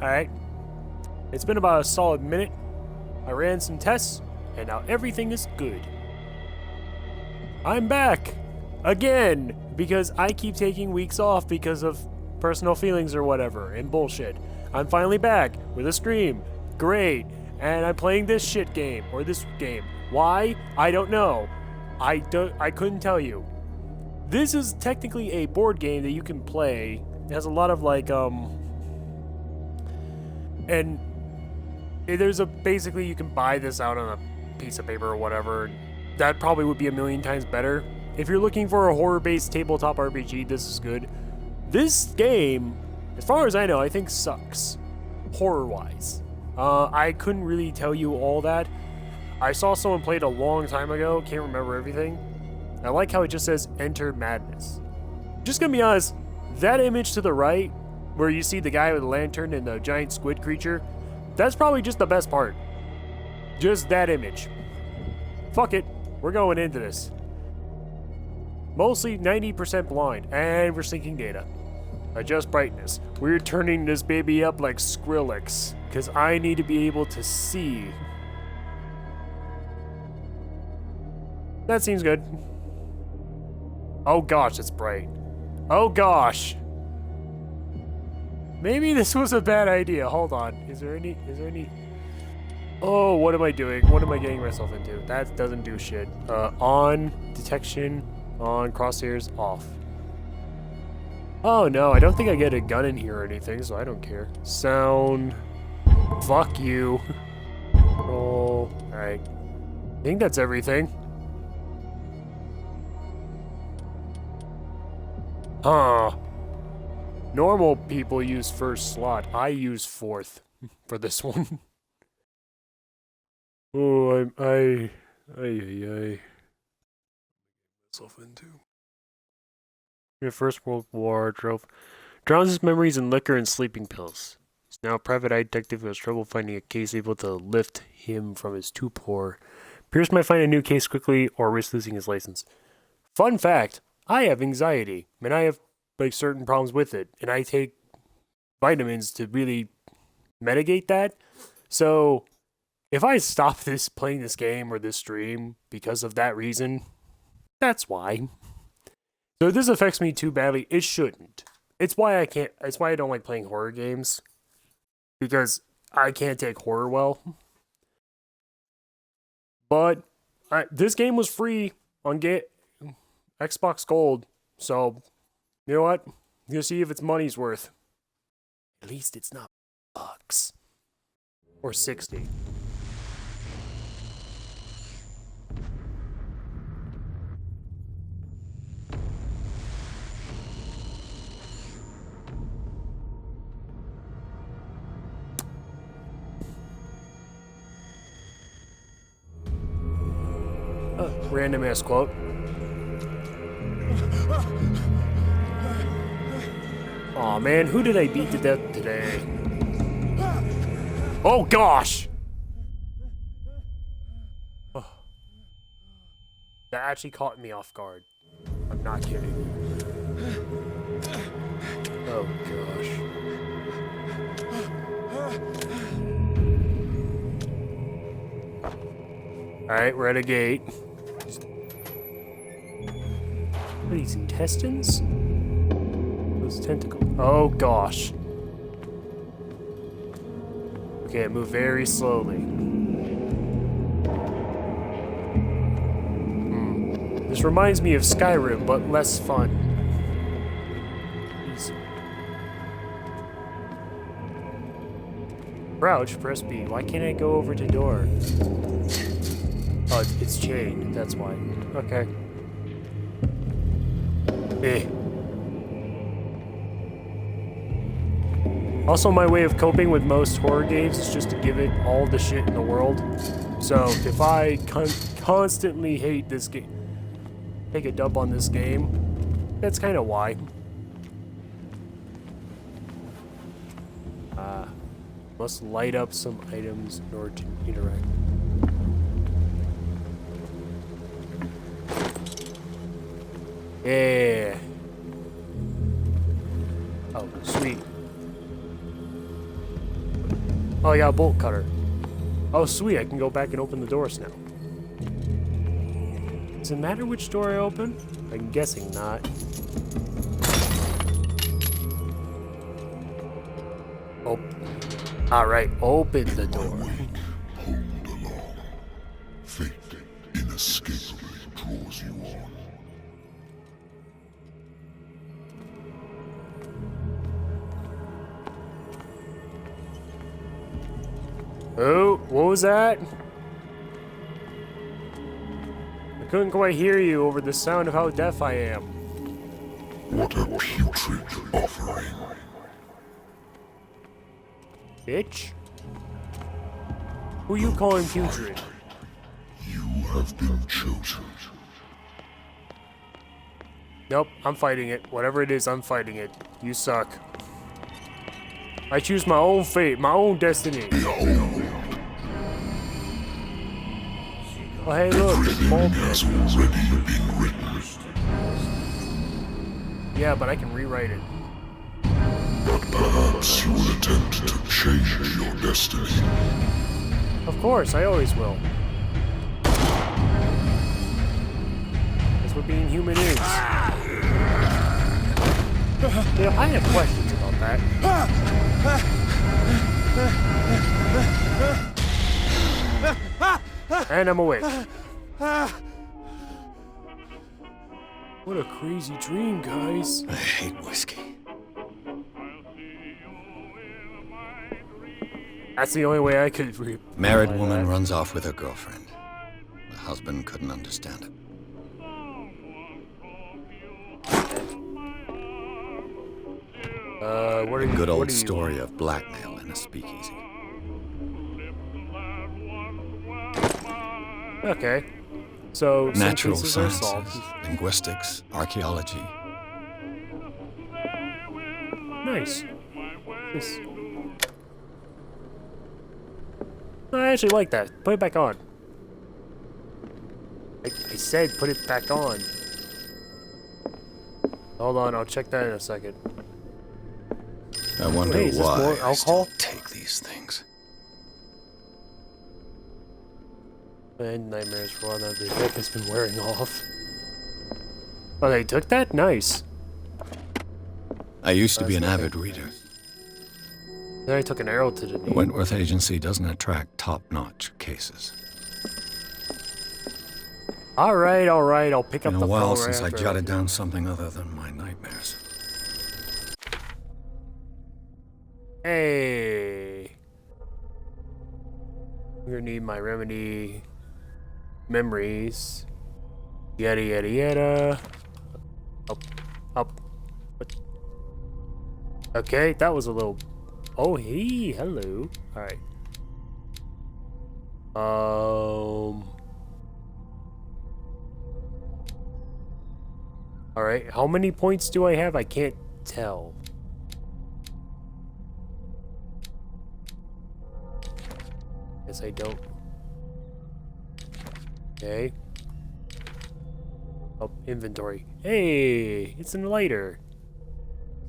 Alright. It's been about a solid minute. I ran some tests, and now everything is good. I'm back! Again! Because I keep taking weeks off because of personal feelings or whatever, and bullshit. I'm finally back with a stream. Great. And I'm playing this shit game, or this game. Why? I don't know. I couldn't tell you. This is technically a board game that you can play. It has a lot of and there's basically you can buy this out on a piece of paper or whatever. That probably would be a million times better. If you're looking for a horror-based tabletop RPG, this is good. This game, as far as I know, I think sucks. Horror-wise. I couldn't really tell you all that. I saw someone play it a long time ago, can't remember everything. I like how it just says Enter Madness. Just gonna be honest, that image to the right, where you see the guy with the lantern and the giant squid creature, that's probably just the best part. Just that image. Fuck it, we're going into this. Mostly 90% blind, and we're syncing data. Adjust brightness. We're turning this baby up like Skrillex, because I need to be able to see. That seems good. Oh gosh, it's bright. Oh gosh. Maybe this was a bad idea. Hold on. Is there any... Oh, what am I doing? What am I getting myself into? That doesn't do shit. On, detection, on, crosshairs, off. Oh no, I don't think I get a gun in here or anything, so I don't care. Sound. Fuck you. Roll. Alright. I think that's everything. Huh. Normal people use first slot. I use fourth for this one. Oh, I myself into. The First World War drowns his memories in liquor and sleeping pills. He's now a private eye detective who has trouble finding a case able to lift him from his torpor. Pierce might find a new case quickly or risk losing his license. Fun fact, I have anxiety, and I have certain problems with it, and I take vitamins to really mitigate that. So if I stop playing this game or this stream because of that reason, that's why. So if this affects me too badly, it shouldn't. It's why I don't like playing horror games, because I can't take horror well. But this game was free on Xbox Gold, so you know what? You'll see if it's money's worth. At least it's not bucks. Or 60. Random ass quote. Aw, man, who did I beat to death today? Oh gosh! Oh. That actually caught me off guard. I'm not kidding. Oh gosh. Alright, we're at a gate. What are these, intestines? Those tentacles. Oh gosh. Okay, move very slowly. This reminds me of Skyrim, but less fun. Easy. Crouch, press B. Why can't I go over to door? Oh, it's chained, that's why. Okay. Eh. Also, my way of coping with most horror games is just to give it all the shit in the world. So, if I constantly hate this game, take a dump on this game, that's kind of why. Must light up some items in order to interact. Yeah. Oh, sweet. Oh, I got a bolt cutter. Oh, sweet, I can go back and open the doors now. Does it matter which door I open? I'm guessing not. Oh. Alright, open the door. Hold along. Fate inescapably draws you on. Oh, what was that? I couldn't quite hear you over the sound of how deaf I am. What a putrid offering. Bitch? Who you calling putrid? You have been chosen. Nope, I'm fighting it. Whatever it is, I'm fighting it. You suck. I choose my own fate, my own destiny. Oh, hey, look. Everything has already been written. Yeah, but I can rewrite it. But perhaps you will attempt to change your destiny. Of course, I always will. That's what being human is. Yeah, I have questions about that. And I'm awake. What a crazy dream, guys. I hate whiskey. That's the only way I could Married woman runs off with her girlfriend. The husband couldn't understand it. What are you? Good what old are you- story of blackmail in a speakeasy. Okay. So Natural sentences are sciences, solved. linguistics, archaeology. Nice. Nice. I actually like that. Put it back on. I said put it back on. Hold on, I'll check that in a second. I wonder Hey, is this why more I still alcohol? take these things. And nightmares for all that the deck has been wearing off. Oh, they took that? Nice. I used to be an avid reader. Then I took an arrow to the knee. The Wentworth Agency doesn't attract top-notch cases. Alright, I'll pick up Been the a while phone since I after. jotted down something other than my nightmares. Hey. I'm gonna need my remedy memories. Yada yada yada. Up. What? Okay, that was a little. Oh, hey, hello. Alright. Alright, how many points do I have? I can't tell. Guess I don't. Okay. Oh, inventory. Hey, it's in lighter.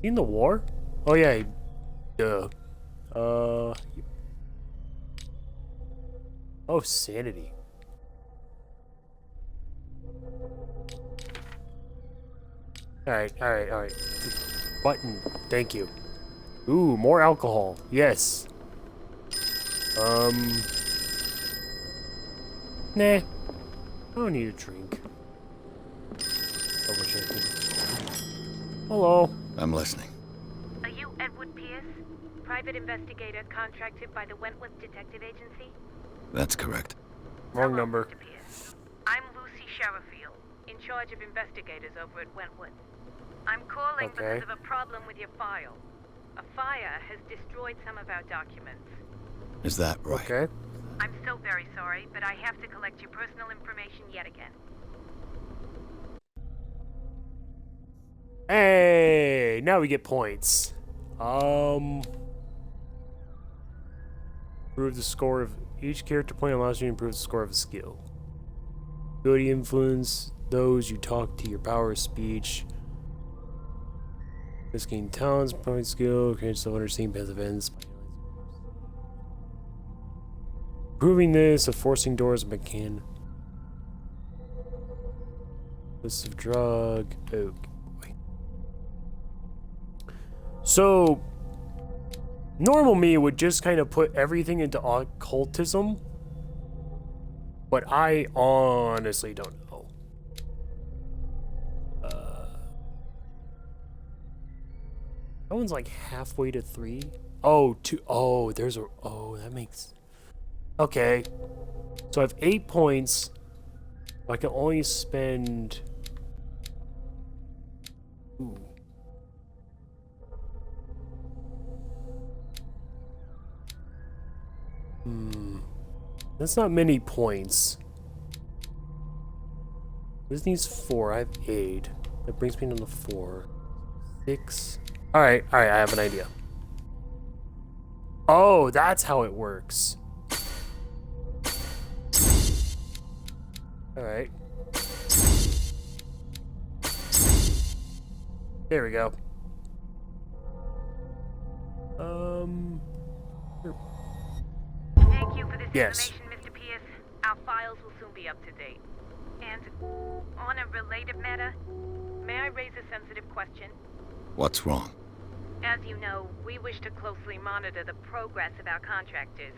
You in the war? Oh yeah. Duh. Oh, sanity. Alright. Button. Thank you. Ooh, more alcohol. Yes. Nah. I don't need a drink. I wish I could. Hello. I'm listening. Are you Edward Pierce, private investigator contracted by the Wentworth Detective Agency? That's correct. Wrong Hello, number. Mr. Pierce. I'm Lucy Sherifield, in charge of investigators over at Wentworth. I'm calling Okay. because of a problem with your file. A fire has destroyed some of our documents. Is that right? Okay. I'm so very sorry, but I have to collect your personal information yet again. Hey, now we get points. Improve the score of each character point allows you to improve the score of a skill. Ability influence those you talk to, your power of speech. This gain talents, point skill, create self-understanding path events. Proving this of forcing doors of McCann. List of drug. Oh, wait. So, normal me would just kind of put everything into occultism, but I honestly don't know. That one's like halfway to 3. Oh, 2. Oh, there's a. Oh, that makes. Okay. So I have 8 points. I can only spend. Ooh. That's not many points. This needs 4. I have 8. That brings me down to 4. 6. Alright, I have an idea. Oh, that's how it works. Alright. There we go. Thank you for this Yes. information, Mr. Pierce. Our files will soon be up to date. And on a related matter, may I raise a sensitive question? What's wrong? As you know, we wish to closely monitor the progress of our contractors.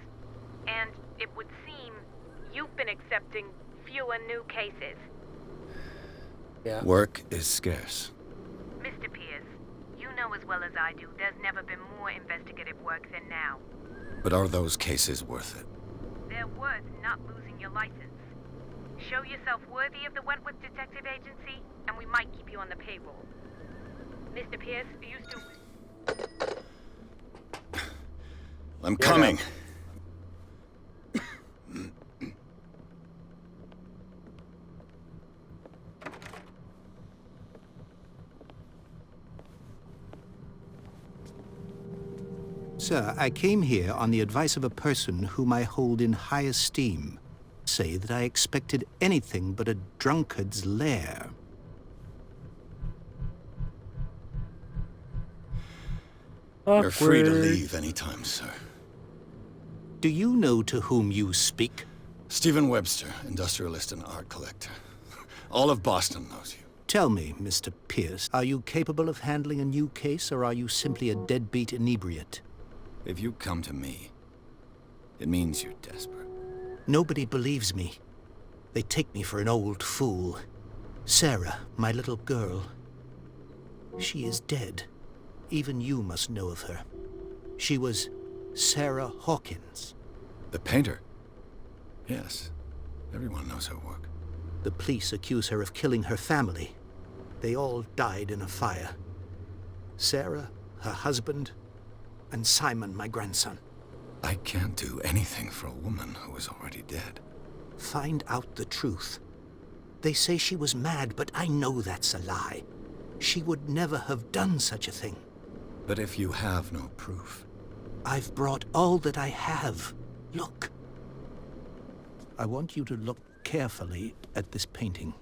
And it would seem you've been accepting fewer new cases. Yeah. Work is scarce. Mr. Pierce, you know as well as I do, there's never been more investigative work than now. But are those cases worth it? They're worth not losing your license. Show yourself worthy of the Wentworth Detective Agency, and we might keep you on the payroll. Mr. Pierce, are you still... I'm coming. Sir, I came here on the advice of a person whom I hold in high esteem. Say that I expected anything but a drunkard's lair. You're free to Awkward. leave anytime, sir. Do you know to whom you speak? Stephen Webster, industrialist and art collector. All of Boston knows you. Tell me, Mr. Pierce, are you capable of handling a new case, or are you simply a deadbeat inebriate? If you come to me, it means you're desperate. Nobody believes me. They take me for an old fool. Sarah, my little girl, she is dead. Even you must know of her. She was Sarah Hawkins. The painter? Yes. Everyone knows her work. The police accuse her of killing her family. They all died in a fire. Sarah, her husband, and Simon, my grandson. I can't do anything for a woman who is already dead. Find out the truth. They say she was mad, but I know that's a lie. She would never have done such a thing. But if you have no proof... I've brought all that I have. Look. I want you to look carefully at this painting.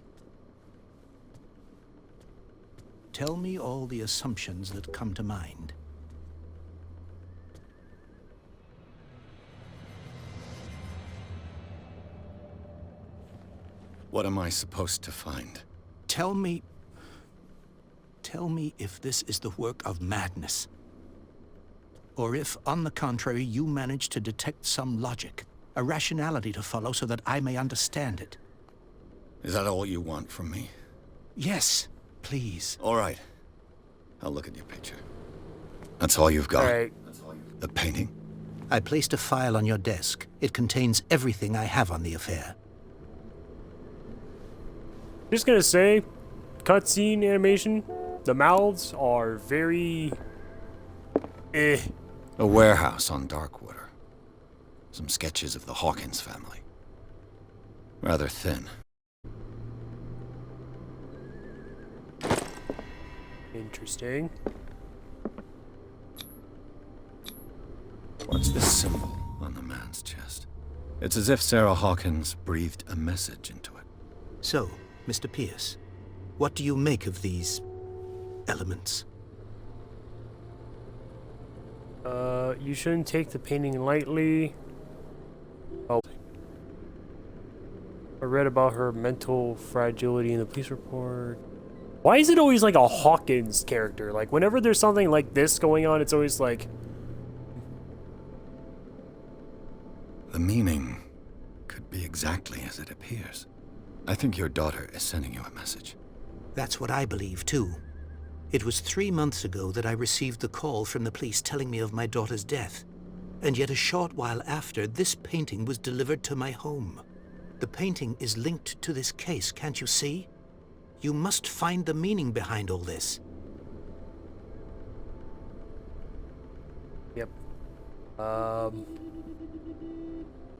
Tell me all the assumptions that come to mind. What am I supposed to find? Tell me if this is the work of madness. Or if, on the contrary, you manage to detect some logic, a rationality to follow so that I may understand it. Is that all you want from me? Yes, please. All right. I'll look at your picture. That's all you've got? Alright. The painting? I placed a file on your desk. It contains everything I have on the affair. Just gonna say, cutscene animation, the mouths are very... A warehouse on Darkwater. Some sketches of the Hawkins family. Rather thin. Interesting. What's this symbol on the man's chest? It's as if Sarah Hawkins breathed a message into it. So, Mr. Pierce, what do you make of these elements? You shouldn't take the painting lightly. Oh. I read about her mental fragility in the police report. Why is it always like a Hawkins character? Like, whenever there's something like this going on, it's always like... The meaning could be exactly as it appears. I think your daughter is sending you a message. That's what I believe, too. It was 3 months ago that I received the call from the police telling me of my daughter's death. And yet a short while after, this painting was delivered to my home. The painting is linked to this case, can't you see? You must find the meaning behind all this. Yep.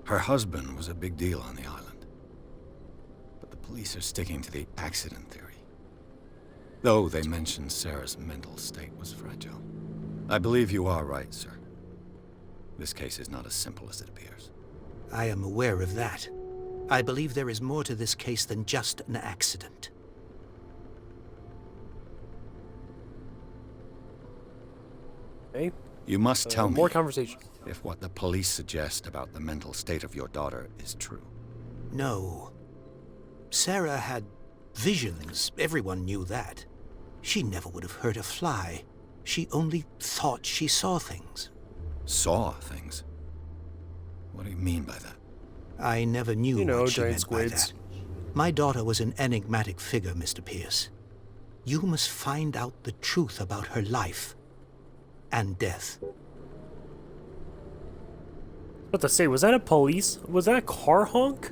Her husband was a big deal on the island. But the police are sticking to the accident theory. Though they mentioned Sarah's mental state was fragile. I believe you are right, sir. This case is not as simple as it appears. I am aware of that. I believe there is more to this case than just an accident. Okay. You must tell me More conversation. if what the police suggest about the mental state of your daughter is true. No. Sarah had visions. Everyone knew that. She never would have hurt a fly. She only thought she saw things. Saw things? What do you mean by that? I never knew You know, what she giant meant by squids. that. My daughter was an enigmatic figure, Mr. Pierce. You must find out the truth about her life and death. What to say? Was that a police? Was that a car honk?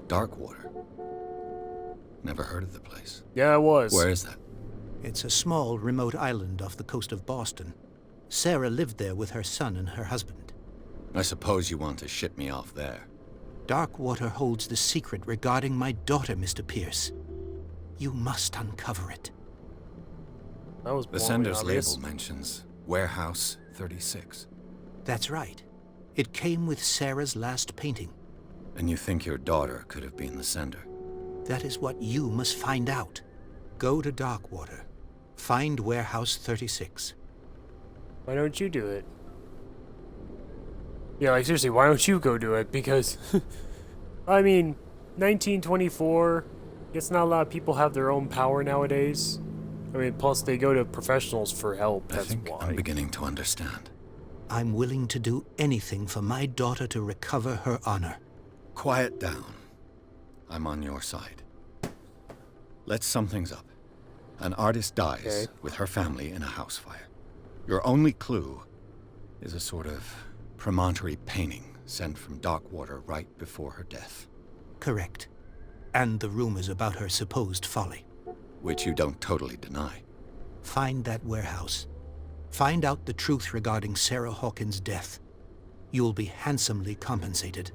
Darkwater. Never heard of the place. Yeah, it was. Where is that? It's a small, remote island off the coast of Boston. Sarah lived there with her son and her husband. I suppose you want to ship me off there. Darkwater holds the secret regarding my daughter, Mr. Pierce. You must uncover it. That was The bluntly sender's obvious. label mentions Warehouse 36. That's right. It came with Sarah's last painting. And you think your daughter could have been the sender? That is what you must find out. Go to Darkwater. Find Warehouse 36. Why don't you do it? Yeah, like seriously, why don't you go do it? Because, I mean, 1924, it's not a lot of people have their own power nowadays. I mean, plus they go to professionals for help, I that's think why. I'm beginning to understand. I'm willing to do anything for my daughter to recover her honor. Quiet down. I'm on your side. Let's sum things up. An artist dies Okay. with her family in a house fire. Your only clue is a sort of promontory painting sent from Darkwater right before her death, Correct. And the rumors about her supposed folly. which you don't totally deny. Find that warehouse. Find out the truth regarding Sarah Hawkins' death. You'll be handsomely compensated.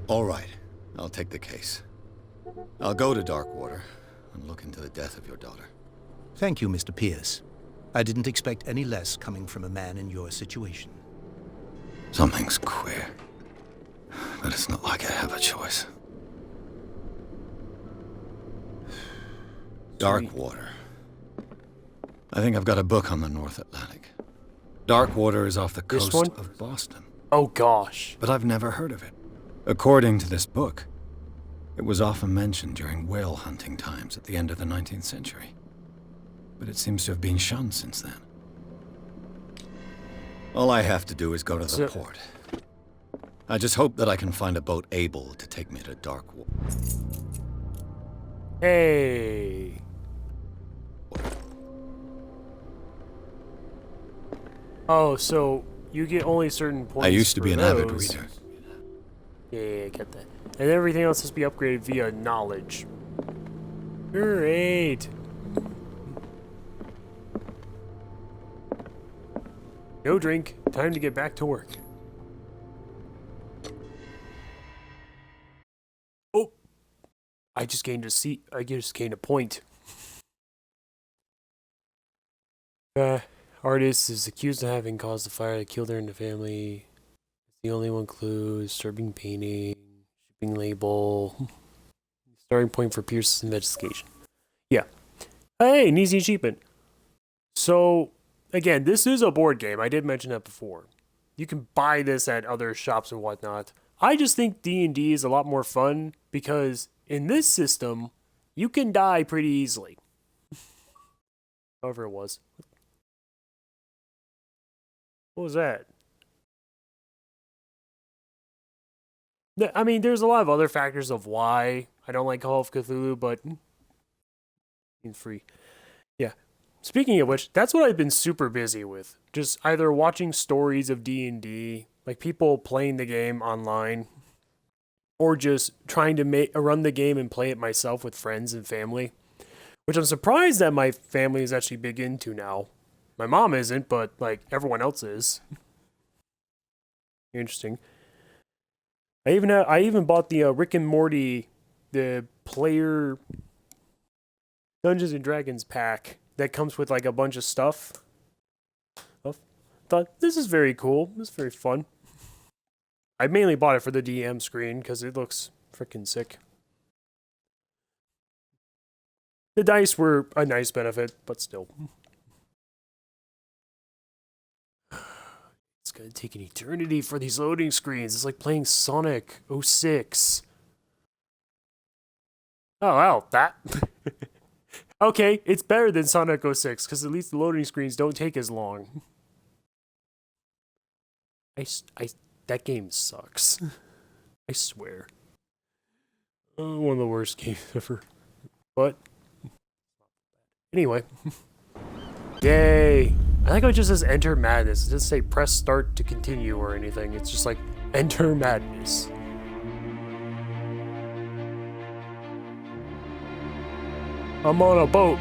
All right, I'll take the case. I'll go to Darkwater and look into the death of your daughter. Thank you, Mr. Pierce. I didn't expect any less coming from a man in your situation. Something's queer, but it's not like I have a choice. Darkwater. I think I've got a book on the North Atlantic. Darkwater is off the This coast one? of Boston, Oh gosh. but I've never heard of it. According to this book, it was often mentioned during whale hunting times at the end of the 19th century. But it seems to have been shunned since then. All I have to do is go to the So- port. I just hope that I can find a boat able to take me to Darkwater. Hey. Oh, so you get only certain points. I used to for be an avid those. reader. Yeah, I get that. And everything else has to be upgraded via knowledge. Great. No drink. Time to get back to work. Oh, I just gained a seat. I just gained a point. Artist is accused of having caused the fire that killed her and the family. The only one clue: disturbing painting, shipping label. Starting point for Pierce's investigation. Yeah. Hey, an easy achievement. So, again, this is a board game. I did mention that before. you can buy this at other shops and whatnot. I just think D&D is a lot more fun because in this system, you can die pretty easily. However it was. What was that? I mean, there's a lot of other factors of why I don't like Call of Cthulhu, but it's free. Yeah. Speaking of which, that's what I've been super busy with. Just either watching stories of D&D, like people playing the game online, or just trying to run the game and play it myself with friends and family, which I'm surprised that my family is actually big into now. My mom isn't, but like everyone else is. Interesting. I even bought the Rick and Morty, the player Dungeons and Dragons pack that comes with like a bunch of stuff. Thought this is very cool. This is very fun. I mainly bought it for the DM screen because it looks freaking sick. The dice were a nice benefit, but still. It's gonna take an eternity for these loading screens. It's like playing Sonic 06. Oh, wow, that... Okay, it's better than Sonic 06, because at least the loading screens don't take as long. That game sucks. I swear. One of the worst games ever. But... Anyway. Yay! I think it just says Enter Madness. It doesn't say press start to continue or anything. It's just like, Enter Madness. I'm on a boat.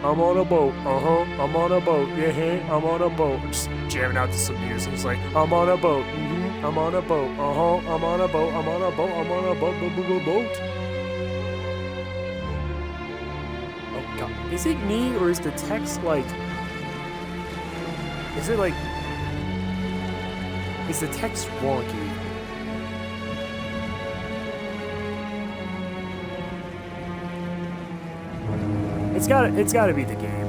I'm on a boat. I'm on a boat. Yeah, I'm on a boat. Just jamming out to some music. It's like, I'm on a boat. I'm on a boat. I'm on a boat. I'm on a boat. I'm on a boat. Oh god. Is it me or is the text like... Is it like... Is the text wonky? It's gotta be the game.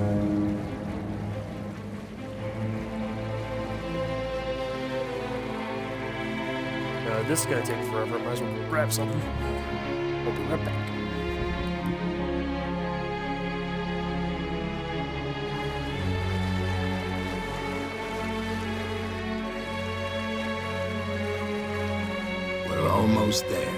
This is gonna take forever. Might as well grab something. We'll be right back. We're almost there.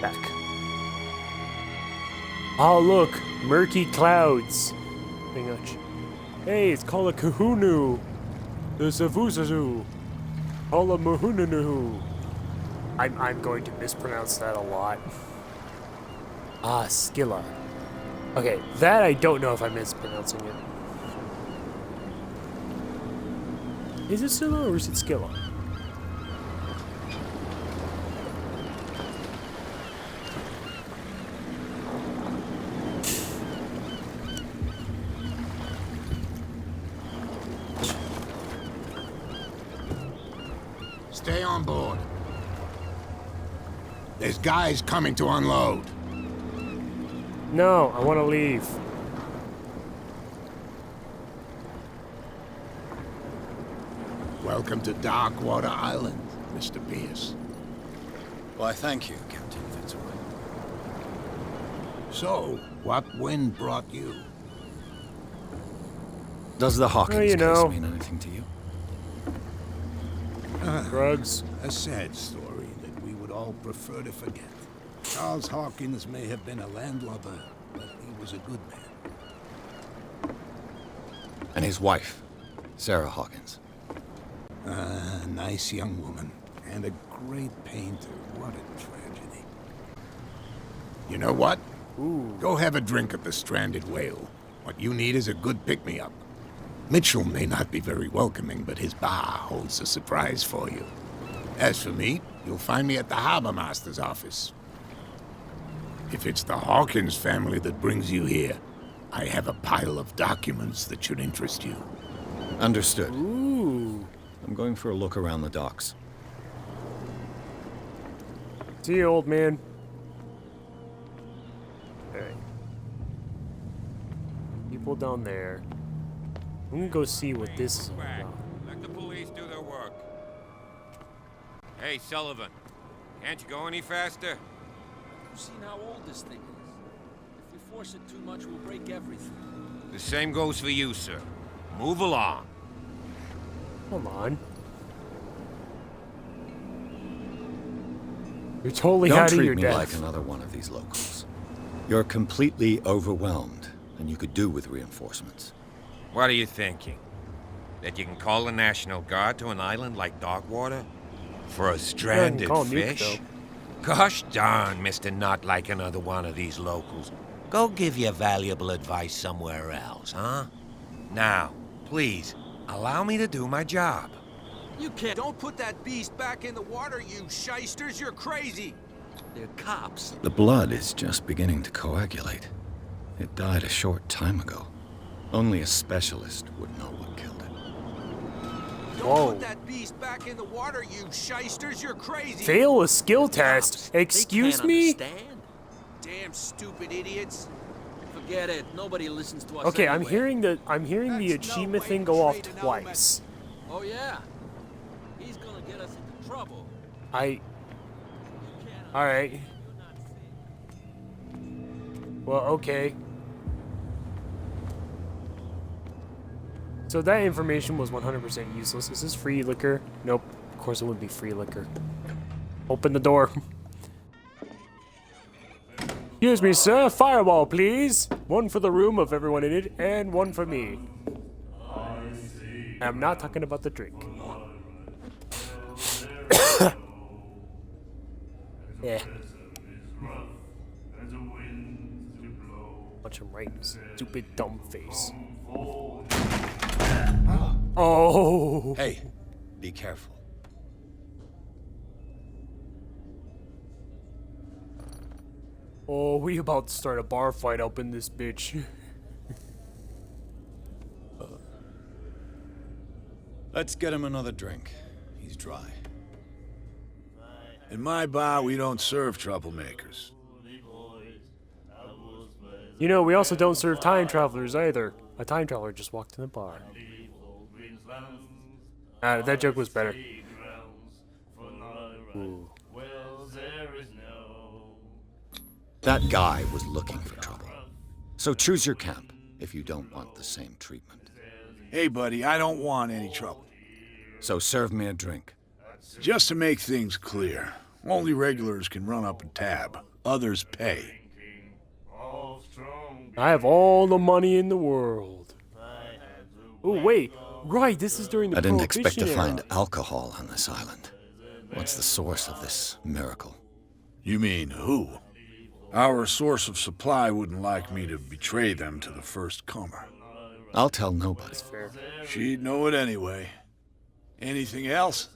Back. Oh look, murky clouds. Hey, it's called a kahunu. The Savuzazu. Called a mahununu. I'm going to mispronounce that a lot. Ah, Skilla. Okay, that I don't know if I'm mispronouncing it. Is it Skilla or is it Skilla? Stay on board. There's guys coming to unload. No, I want to leave. Welcome to Darkwater Island, Mr. Pierce. Why, thank you, Captain Fitzroy. So, what wind brought you? Does the Hawkins you know. case mean anything to you? Drugs. A sad story that we would all prefer to forget. Charles Hawkins may have been a landlubber, but he was a good man. And his wife, Sarah Hawkins. A nice young woman, and a great painter. What a tragedy. You know what? Ooh. Go have a drink at the Stranded Whale. What you need is a good pick-me-up. Mitchell may not be very welcoming, but his bar holds a surprise for you. As for me, you'll find me at the Harbor Master's office. If it's the Hawkins family that brings you here, I have a pile of documents that should interest you. Understood. Ooh. I'm going for a look around the docks. See you, old man. Alright. People down there. I'm gonna go see what this is all about. Let the police do their work. Hey, Sullivan. Can't you go any faster? You've seen how old this thing is. If we force it too much, we'll break everything. The same goes for you, sir. Move along. Come on. You're totally Don't out of treat your me depth. like another one of these locals. You're completely overwhelmed, and you could do with reinforcements. What are you thinking? That you can call the National Guard to an island like Darkwater? For a stranded call Nuke, fish? Gosh darn, Mr. Not like another one of these locals. Go give your valuable advice somewhere else, huh? Now, please, allow me to do my job. You can't. Don't put that beast back in the water, you shysters. You're crazy. They're cops. The blood is just beginning to coagulate. It died a short time ago. Only a specialist would know what killed it. Don't Whoa. put that beast back in the water, you shysters. You're crazy. Fail a skill test? Excuse me? Understand? Damn stupid idiots. Forget it. Nobody listens to us. Okay, anyway. I'm hearing the That's no achievement way thing to go off trade an twice. Oh yeah. He's gonna get us into trouble. Alright. Well, okay. So that information was 100% useless. Is this free liquor? Nope. Of course it wouldn't be free liquor. Open the door. Excuse me, sir. Fireball, please. One for the room of everyone in it, and one for me. I'm not talking about the drink. Yeah. Bunch of rhymes. Stupid dumb face. Oh. Hey, be careful. Oh, we about to start a bar fight up in this bitch. Let's get him another drink. He's dry. In my bar, we don't serve troublemakers. You know, we also don't serve time travelers either. A time traveler just walked in the bar. That joke was better. Ooh. That guy was looking for trouble. So choose your camp if you don't want the same treatment. Hey, buddy, I don't want any trouble. So serve me a drink. Just to make things clear, only regulars can run up a tab. Others pay. I have all the money in the world. Oh, wait. Right, this is during the I didn't expect to Prohibition find era. alcohol on this island. What's the source of this miracle? You mean who? Our source of supply wouldn't like me to betray them to the first comer. I'll tell nobody. Fair. She'd know it anyway. Anything else?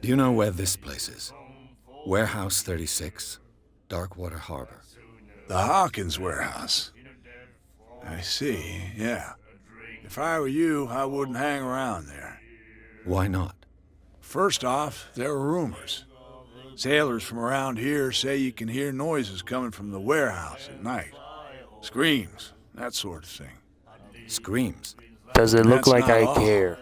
Do you know where this place is? Warehouse 36, Darkwater Harbor. The Hawkins warehouse. I see, yeah. If I were you, I wouldn't hang around there. Why not? First off, there are rumors. Sailors from around here say you can hear noises coming from the warehouse at night. Screams, that sort of thing. Screams. Does it look That's like not I all. care?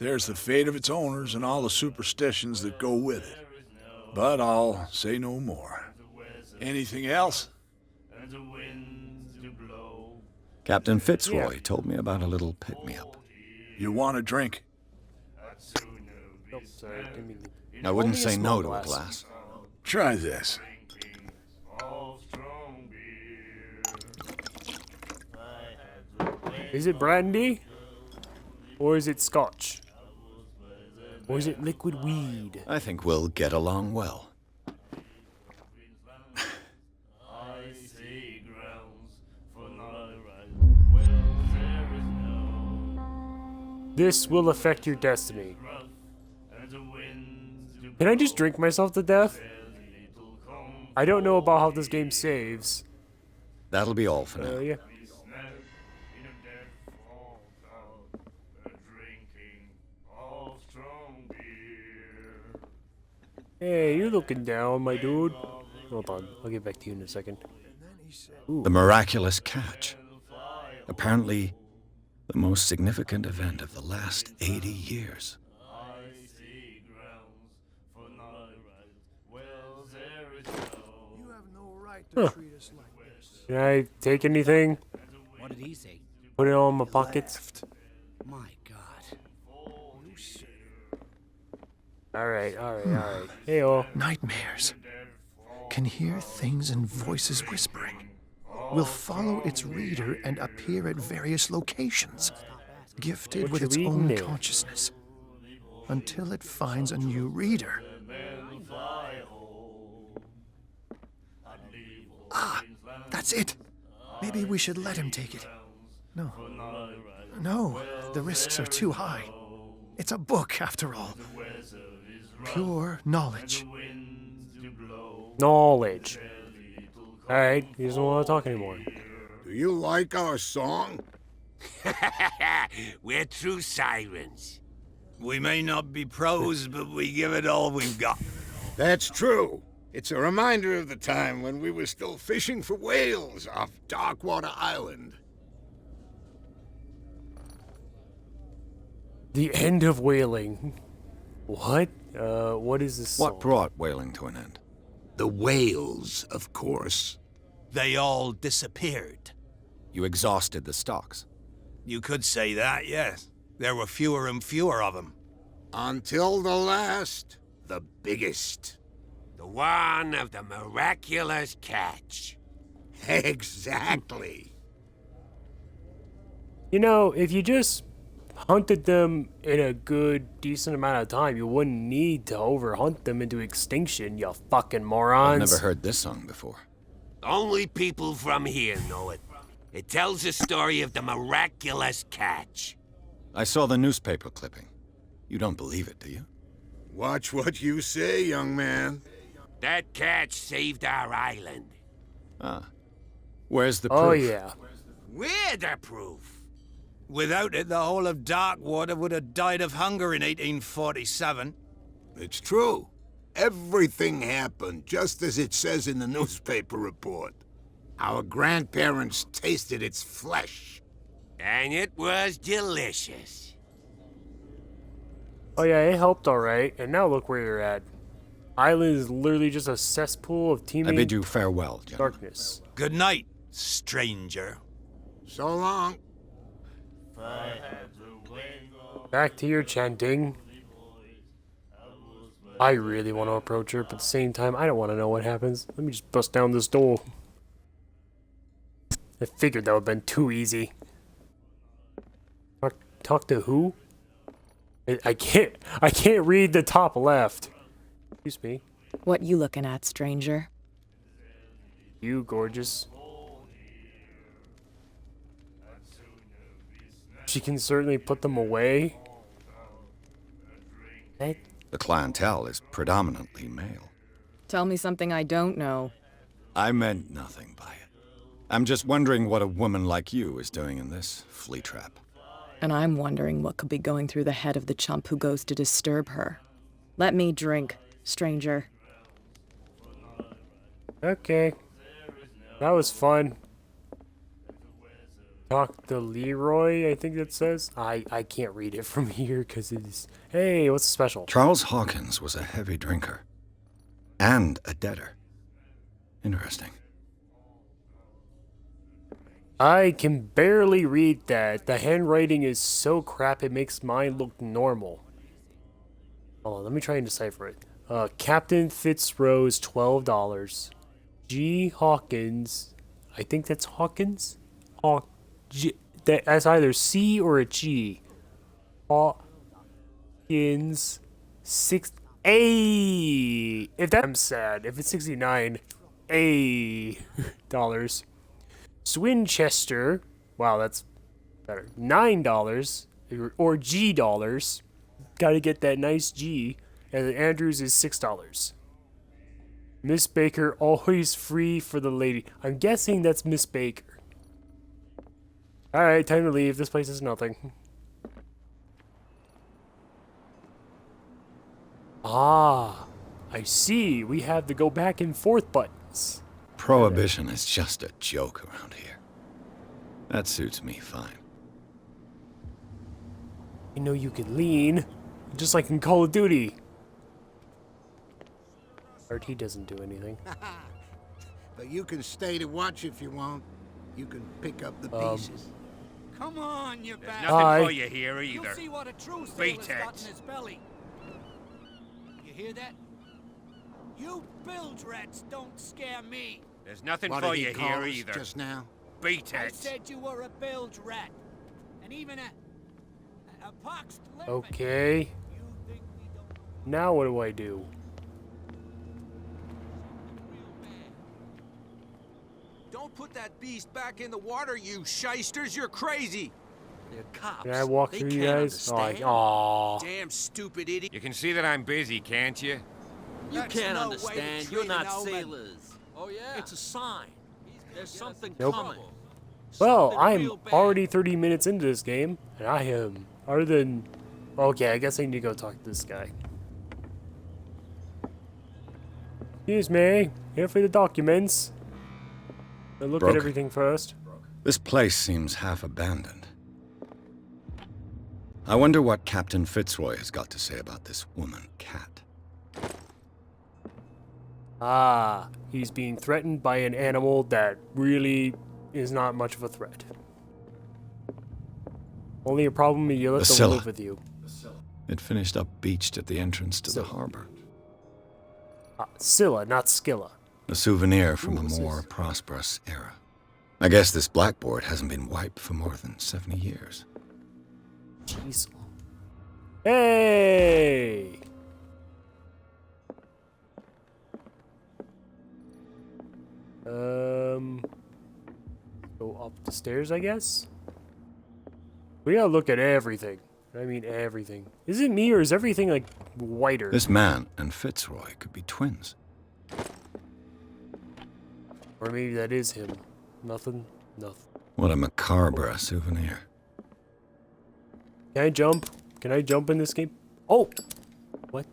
There's the fate of its owners and all the superstitions that go with it. But I'll say no more. Anything else? Captain Fitzroy told me about a little pick-me-up. You want a drink? Nope, sorry. Didn't mean to- I wouldn't Only a say small no to a glass. glass. Try this. Is it brandy? Or is it scotch? Or is it liquid weed? I think we'll get along well. This will affect your destiny. Can I just drink myself to death? I don't know about how this game saves. That'll be all for now. Yeah. Hey, you're looking down, my dude. Hold on, I'll get back to you in a second. The miraculous catch. Apparently, the most significant event of the last 80 years. You have no right to treat us like this. Can I take anything? What did he say? Put it all in my pockets? My God. Alright. Hey, all. Nightmares. Can hear things and voices whispering. Will follow its reader and appear at various locations, gifted What with you its reading own there? consciousness, until it finds a new reader. Ah, that's it. Maybe we should let him take it. No. No, the risks are too high. It's a book, after all. Pure knowledge. Knowledge. Alright, he doesn't want to talk anymore. Do you like our song? We're true sirens. We may not be pros, but we give it all we've got. That's true. It's a reminder of the time when we were still fishing for whales off Darkwater Island. The end of whaling. What? What is this What song? brought whaling to an end? The whales, of course. They all disappeared. You exhausted the stocks. You could say that, yes. There were fewer and fewer of them. Until the last, the biggest. The one of the miraculous catch. Exactly. You know, if you just hunted them in a good, decent amount of time, you wouldn't need to overhunt them into extinction, you fucking morons. I've never heard this song before. Only people from here know it. It tells the story of the miraculous catch. I saw the newspaper clipping. You don't believe it, do you? Watch what you say, young man. That catch saved our island. Ah. Where's the proof? Oh, yeah. We're the proof. Without it, the whole of Darkwater would have died of hunger in 1847. It's true. Everything happened just as it says in the newspaper report. Our grandparents tasted its flesh. And it was delicious. Oh, yeah, it helped alright. And now look where you're at. Island is literally just a cesspool of I teeming bid you farewell, gentlemen. darkness. Good night, stranger. So long. Back to your chanting. I really want to approach her, but at the same time, I don't want to know what happens. Let me just bust down this door. I figured that would have been too easy. Talk to who? I can't read the top left. Excuse me. What you looking at, stranger? You gorgeous. She can certainly put them away. Hey. The clientele is predominantly male. Tell me something I don't know. I meant nothing by it. I'm just wondering what a woman like you is doing in this flea trap. And I'm wondering what could be going through the head of the chump who goes to disturb her. Let me drink, stranger. Okay. That was fun. Talk to Leroy, I think it says. I can't read it from here because it is... Hey, what's special? Charles Hawkins was a heavy drinker. And a debtor. Interesting. I can barely read that. The handwriting is so crap it makes mine look normal. Hold on, let me try and decipher it. Captain Fitzrose, $12. G. Hawkins. I think that's Hawkins? That's either C or a G. Hawkins. A. If that, I'm sad. If it's 69, A dollars. Swinchester. Wow, that's better. $9 or G dollars. Got to get that nice G. And then Andrews is $6. Miss Baker, always free for the lady. I'm guessing that's Miss Baker. Alright, time to leave. This place is nothing. Ah, I see. We have the go back and forth buttons. Prohibition is just a joke around here. That suits me fine. You know you can lean, just like in Call of Duty. RT doesn't do anything. But you can stay to watch if you want. You can pick up the pieces. Come on, you bastard. Nothing for you here either. You'll see what a true Beat sailor's it. got in his belly. You hear that? You bilge rats don't scare me. There's nothing What for did he you call here us either. just now? Beat I it. said you were a bilge rat. And even a poxed limpet. Okay. You think we don't know Now what do I do? Don't put that beast back in the water, you shysters. You're crazy. They're cops. Can I walk They through you can't guys? understand. Aw. Damn stupid idiot. You can see that I'm busy, can't you? You That's can't no way to understand. treat You're an not omen. sailors. Oh, yeah? It's a sign. There's something Nope. coming. Well, Something I'm real bad. already 30 minutes into this game, and I am, other than... Okay, I guess I need to go talk to this guy. Excuse me, here for the documents. I'll look Brooke. at everything first. This place seems half abandoned. I wonder what Captain Fitzroy has got to say about this woman, Cat. Ah, he's being threatened by an animal that really is not much of a threat. Only a problem is you let them Scylla. live with you. It finished up beached at the entrance to the Scylla. harbor. Scylla, not Skilla. A souvenir from a what's more this? prosperous era. I guess this blackboard hasn't been wiped for more than 70 years. Jeez. Hey! Go up the stairs, I guess? We gotta look at everything. I mean everything. Is it me or is everything like whiter? This man and Fitzroy could be twins. Or maybe that is him. Nothing? Nothing. What a macabre souvenir. Can I jump? Can I jump in this game? Oh! What?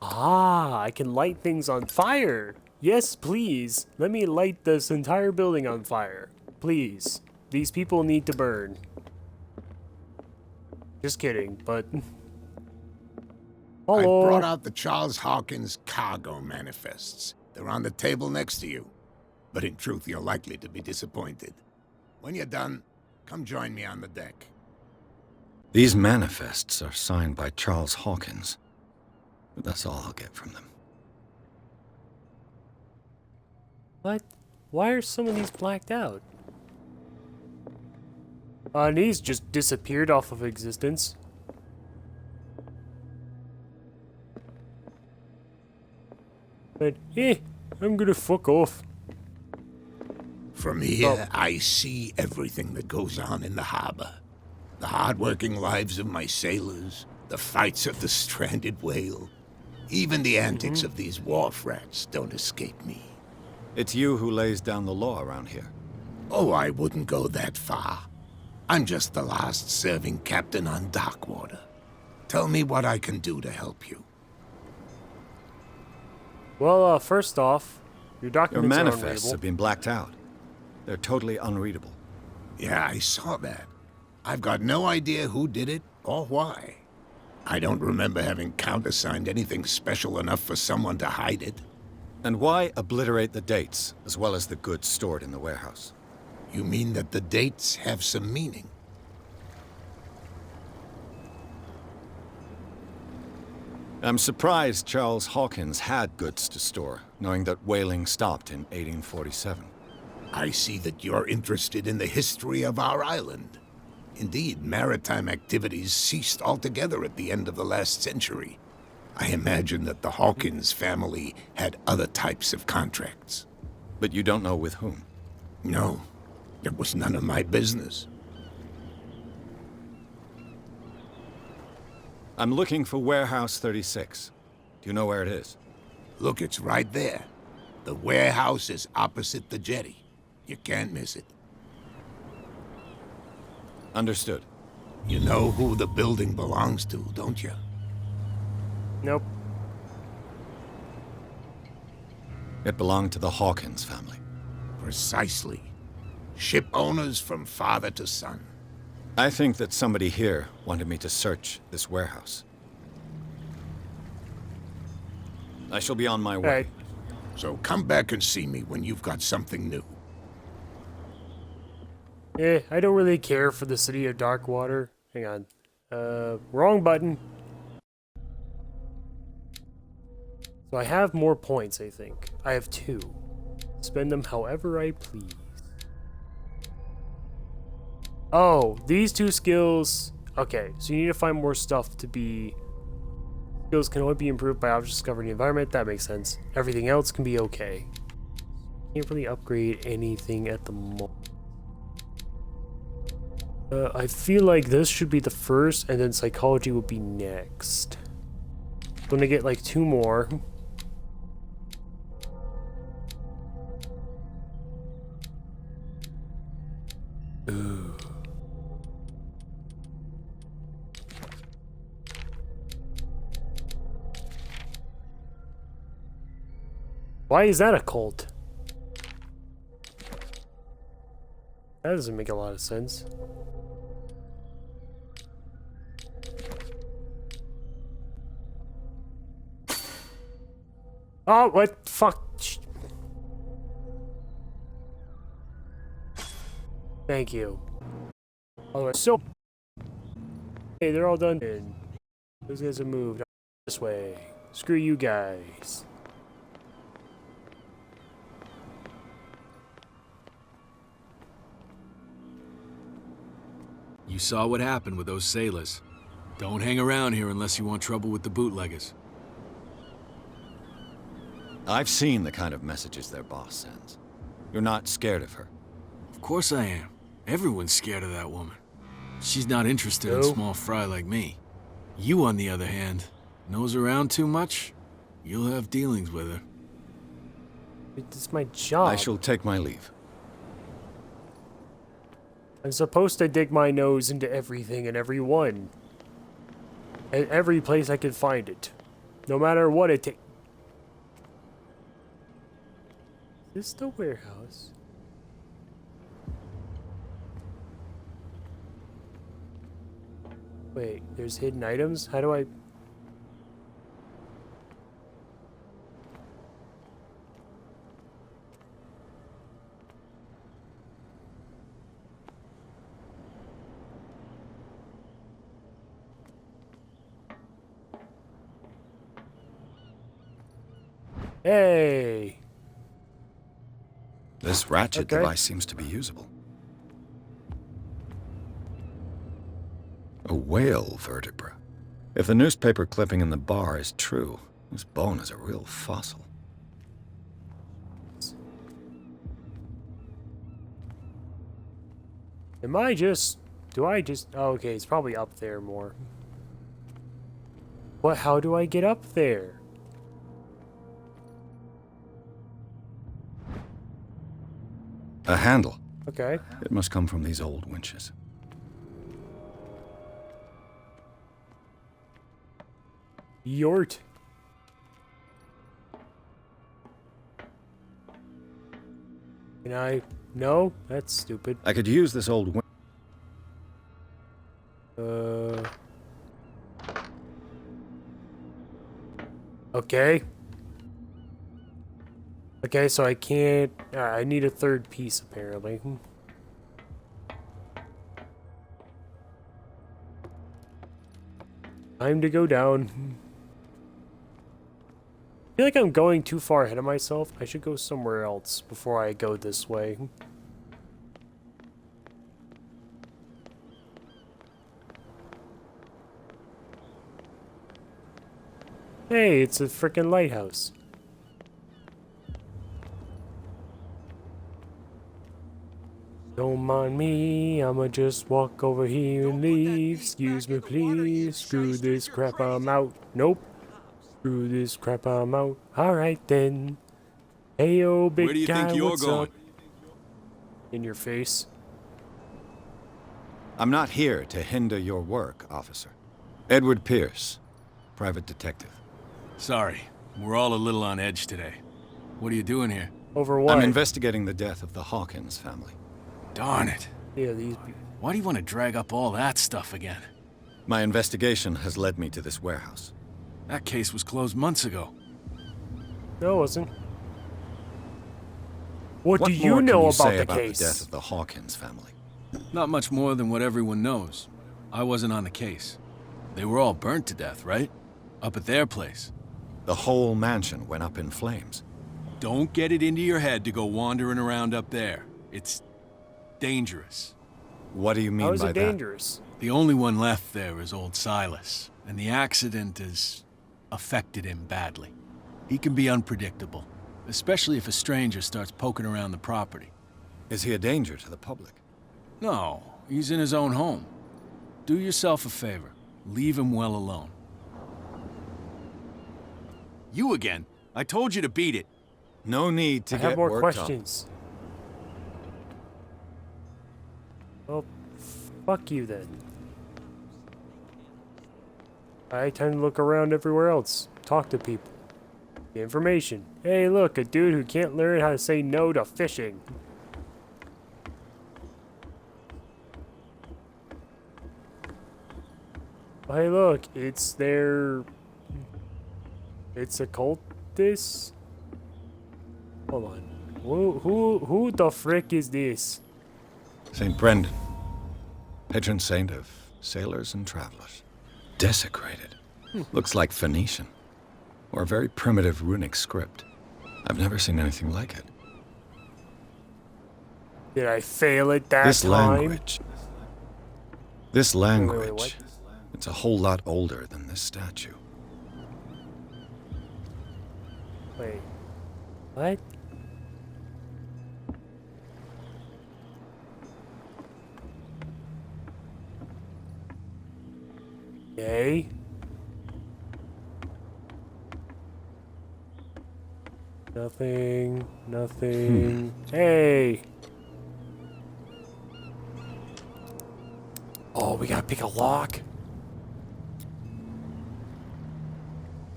Ah, I can light things on fire! Yes, please. Let me light this entire building on fire. Please. These people need to burn. Just kidding, but... I Hello? brought out the Charles Hawkins cargo manifests. They're on the table next to you. But in truth, you're likely to be disappointed. When you're done, come join me on the deck. These manifests are signed by Charles Hawkins. But that's all I'll get from them. What? Why are some of these blacked out? And these just disappeared off of existence. But, I'm gonna fuck off. From here, I see everything that goes on in the harbor. The hard-working lives of my sailors, the fights of the stranded whale. Even the antics of these wharf rats don't escape me. It's you who lays down the law around here. Oh, I wouldn't go that far. I'm just the last serving captain on Darkwater. Tell me what I can do to help you. Well, first off, your Your documents are manifests unreadable. have been blacked out. They're totally unreadable. Yeah, I saw that. I've got no idea who did it or why. I don't remember having countersigned anything special enough for someone to hide it. And why obliterate the dates, as well as the goods stored in the warehouse? You mean that the dates have some meaning? I'm surprised Charles Hawkins had goods to store, knowing that whaling stopped in 1847. I see that you're interested in the history of our island. Indeed, maritime activities ceased altogether at the end of the last century. I imagine that the Hawkins family had other types of contracts. But you don't know with whom? No, it was none of my business. I'm looking for Warehouse 36. Do you know where it is? Look, it's right there. The warehouse is opposite the jetty. You can't miss it. Understood. You know who the building belongs to, don't you? Nope. It belonged to the Hawkins family. Precisely. Ship owners from father to son. I think that somebody here wanted me to search this warehouse. I shall be on my way. Right. So come back and see me when you've got something new. I don't really care for the city of Darkwater. Hang on. Wrong button. So I have more points, I think. I have 2. Spend them however I please. Oh, these 2 skills... Okay, so you need to find more stuff to be... Skills can only be improved by objects discovered in the environment. That makes sense. Everything else can be okay. Can't really upgrade anything at the moment. I feel like this should be the first, and then psychology will be next. I'm gonna get like 2 more. Ooh. Why is that a cult? That doesn't make a lot of sense. Oh, what? Fuck. Thank you. Alright, so... Hey, they're all done. And those guys have moved this way. Screw you guys. You saw what happened with those sailors. Don't hang around here unless you want trouble with the bootleggers. I've seen the kind of messages their boss sends. You're not scared of her? Of course I am. Everyone's scared of that woman. She's not interested in small fry like me. You, on the other hand, nose around too much, you'll have dealings with her. It's my job. I shall take my leave. I'm supposed to dig my nose into everything and everyone. At every place I can find it. No matter what it takes. Is this the warehouse? Wait, there's hidden items? How do I... Hey! This ratchet device seems to be usable. A whale vertebra. If the newspaper clipping in the bar is true, this bone is a real fossil. Am I just... Do I just... Oh, okay, it's probably up there more. What? How do I get up there? A handle. Okay. It must come from these old winches. Yort. Can I... No? That's stupid. I could use this old winch. Okay. Okay, so I can't... I need a third piece, apparently. Time to go down. I feel like I'm going too far ahead of myself. I should go somewhere else before I go this way. Hey, it's a frickin' lighthouse. Don't mind me, I'ma just walk over here and leave. Excuse me, please. Screw this crap, I'm out. Nope. Screw this crap, I'm out. Alright then. Hey, yo, big guy, where do you think you're what's going? up? In your face. I'm not here to hinder your work, officer. Edward Pierce, private detective. Sorry, we're all a little on edge today. What are you doing here? Over what? I'm investigating the death of the Hawkins family. Darn it. Yeah, these people. Why do you want to drag up all that stuff again? My investigation has led me to this warehouse. That case was closed months ago. No, it wasn't. What do more you can know you about say the about case? the death of the Hawkins family? Not much more than what everyone knows. I wasn't on the case. They were all burnt to death, right? Up at their place. The whole mansion went up in flames. Don't get it into your head to go wandering around up there. It's dangerous. What do you mean How is by it that? dangerous? The only one left there is old Silas, and the accident has affected him badly. He can be unpredictable, especially if a stranger starts poking around the property. Is he a danger to the public? No, he's in his own home. Do yourself a favor. Leave him well alone. You again. I told you to beat it. No need to I get have more worked questions. Well, fuck you then. I tend to look around everywhere else. Talk to people. Get information. Hey, look, a dude who can't learn how to say no to fishing. Hey, look, it's their... It's a cultist? Hold on. Who the frick is this? St. Brendan, patron saint of sailors and travelers. Desecrated. Looks like Phoenician. Or a very primitive runic script. I've never seen anything like it. Did I fail at that This time? language. This language. what? It's a whole lot older than this statue. Wait. What? Okay. Nothing. Hey! Oh, we gotta pick a lock?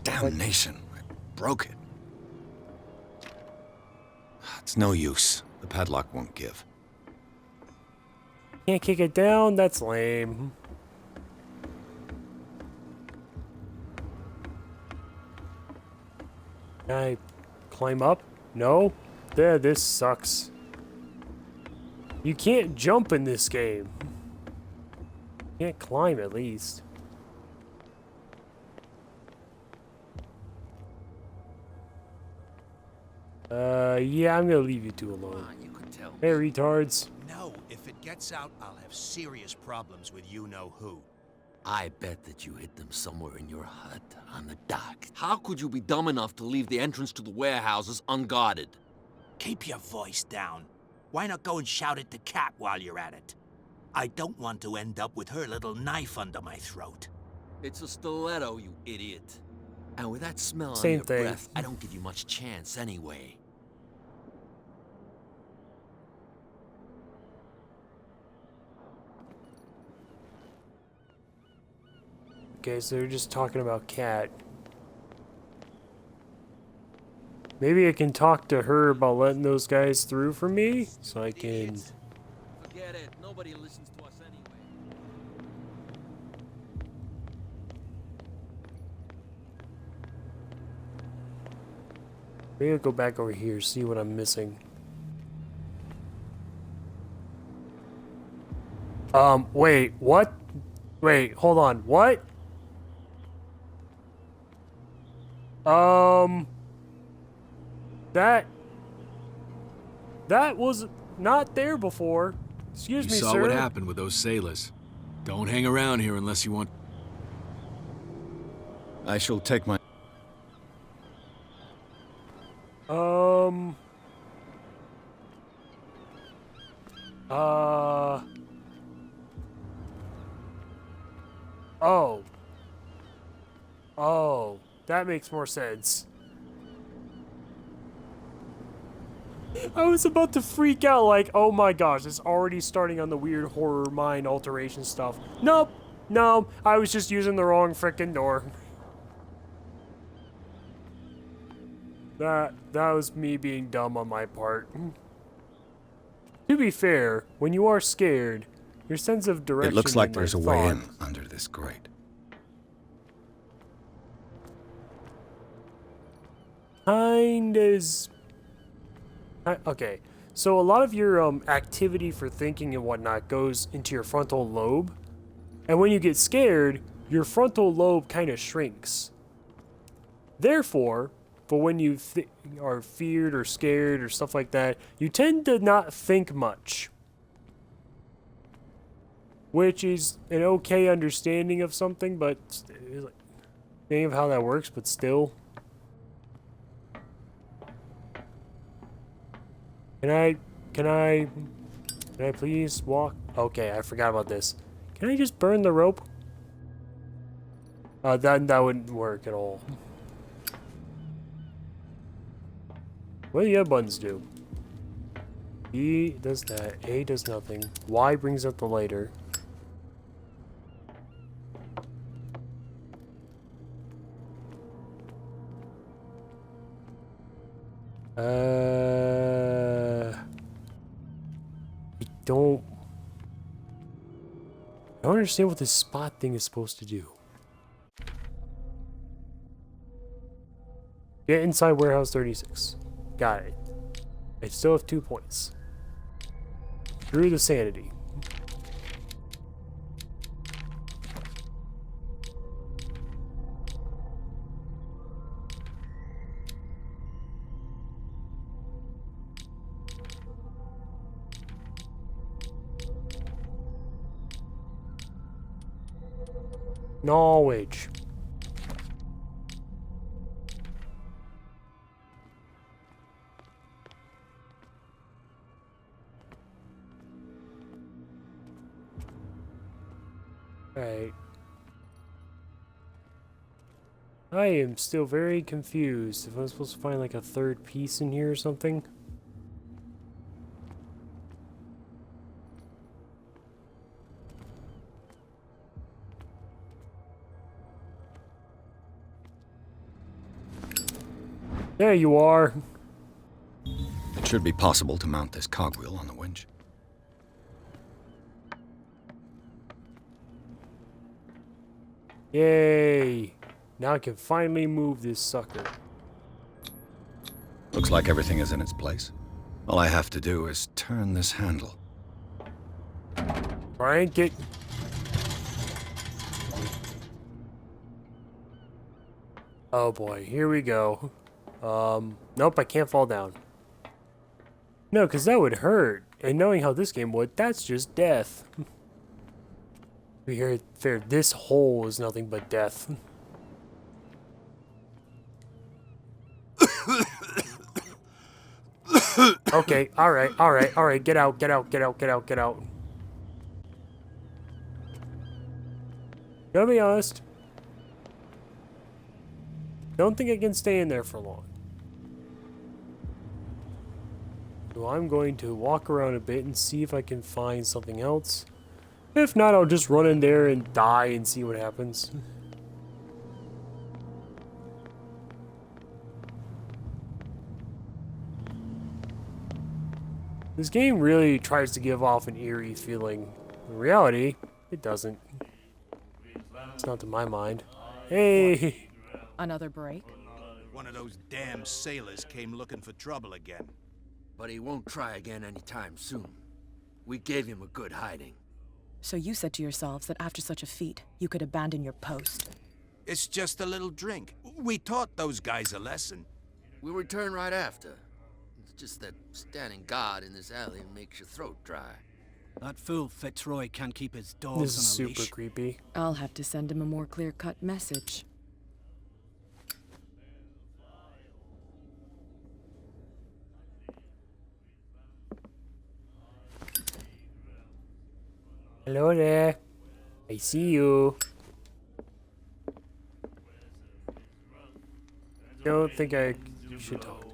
Damnation. I broke it. It's no use. The padlock won't give. Can't kick it down? That's lame. Can I climb up? No? There, this sucks. You can't jump in this game. You can't climb at least. Yeah, I'm gonna leave you two alone. Hey, retards. No, if it gets out, I'll have serious problems with you-know-who. I bet that you hid them somewhere in your hut on the dock. How could you be dumb enough to leave the entrance to the warehouses unguarded? Keep your voice down. Why not go and shout at the cat while you're at it? I don't want to end up with her little knife under my throat. It's a stiletto, you idiot. And with that smell on Same your thing. breath, I don't give you much chance anyway. Okay, so they're just talking about Cat. Maybe I can talk to her about letting those guys through for me, so I can... Forget it. Nobody listens to us anyway. Maybe I'll go back over here, see what I'm missing. Wait, what? Wait, hold on, what? That was not there before. Excuse You me, saw sir. what happened with those sailors. Don't hang around here unless you want... I shall take my... Oh, that makes more sense. I was about to freak out like, oh my gosh, it's already starting on the weird horror mind alteration stuff. Nope, no, I was just using the wrong frickin' door. That was me being dumb on my part. To be fair, when you are scared, your sense of direction. It looks like and, there's a way thought in under this grate. kind is okay. So a lot of your activity for thinking and whatnot goes into your frontal lobe, and when you get scared, your frontal lobe kind of shrinks. Therefore, for when you are feared or scared or stuff like that, you tend to not think much, which is an okay understanding of something, but think of how that works. But still. Can I please walk? Okay, I forgot about this. Can I just burn the rope? That wouldn't work at all. What do the other buttons do? E does that, A does nothing, Y brings up the lighter. I don't understand what this spot thing is supposed to do. Get inside warehouse 36. Got it. I still have 2 points. Through the sanity. Knowledge. Right. I am still very confused. If I'm supposed to find like a third piece in here or something. There you are. It should be possible to mount this cogwheel on the winch. Yay! Now I can finally move this sucker. Looks like everything is in its place. All I have to do is turn this handle. Frank it. Oh boy, here we go. Nope, I can't fall down. No, because that would hurt. And knowing how this game would, that's just death. We hear it fair. This hole is nothing but death. Okay, alright. Get out. Gotta be honest. Don't think I can stay in there for long. So I'm going to walk around a bit and see if I can find something else. If not, I'll just run in there and die and see what happens. This game really tries to give off an eerie feeling. In reality, it doesn't. It's not to my mind. Hey! Another break? One of those damn sailors came looking for trouble again. But he won't try again anytime soon. We gave him a good hiding. So you said to yourselves that after such a feat, you could abandon your post. It's just a little drink. We taught those guys a lesson. We'll return right after. It's just that standing guard in this alley makes your throat dry. That fool Fitzroy can't keep his dogs This is on a super leash. creepy. I'll have to send him a more clear-cut message. Hello there. I see you. Don't think I should talk.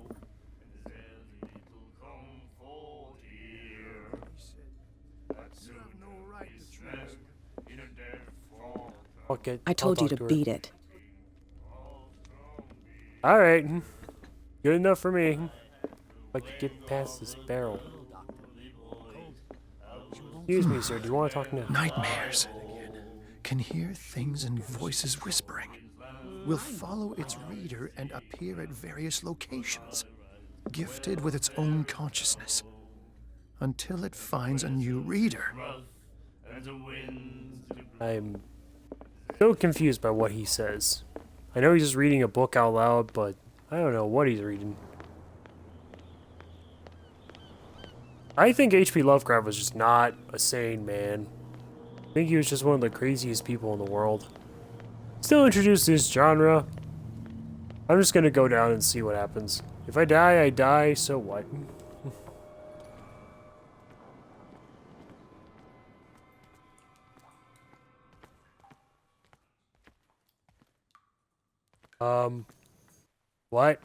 Okay, I told you to beat it. Alright. Good enough for me. If I could get past this barrel. Excuse me, sir. Do you want to talk now? Nightmares. Can hear things and voices whispering. Will follow its reader and appear at various locations, gifted with its own consciousness, until it finds a new reader. I'm so confused by what he says. I know he's just reading a book out loud, but I don't know what he's reading. I think H.P. Lovecraft was just not a sane man. I think he was just one of the craziest people in the world. Still introduced this genre. I'm just gonna go down and see what happens. If I die, I die, so what? What?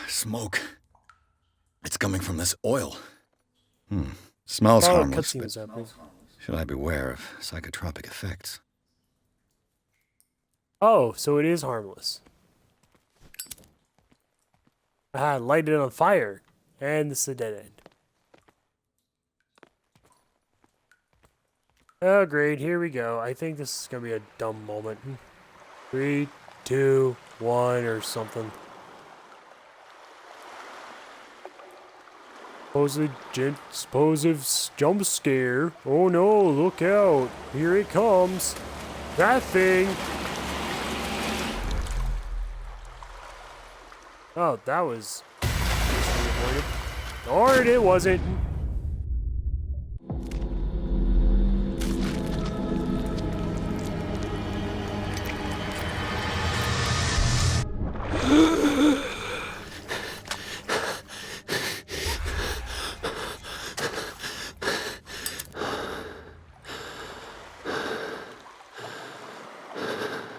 Smoke. It's coming from this oil. Smells harmless, but should I beware of psychotropic effects? Oh, so it is harmless. Ah, light it on fire. And this is a dead end. Oh, great. Here we go. I think this is going to be a dumb moment. 3, 2, 1, or something. Supposed jump scare. Oh no, look out. Here it comes. That thing. Oh, that was avoided. Darn, it wasn't.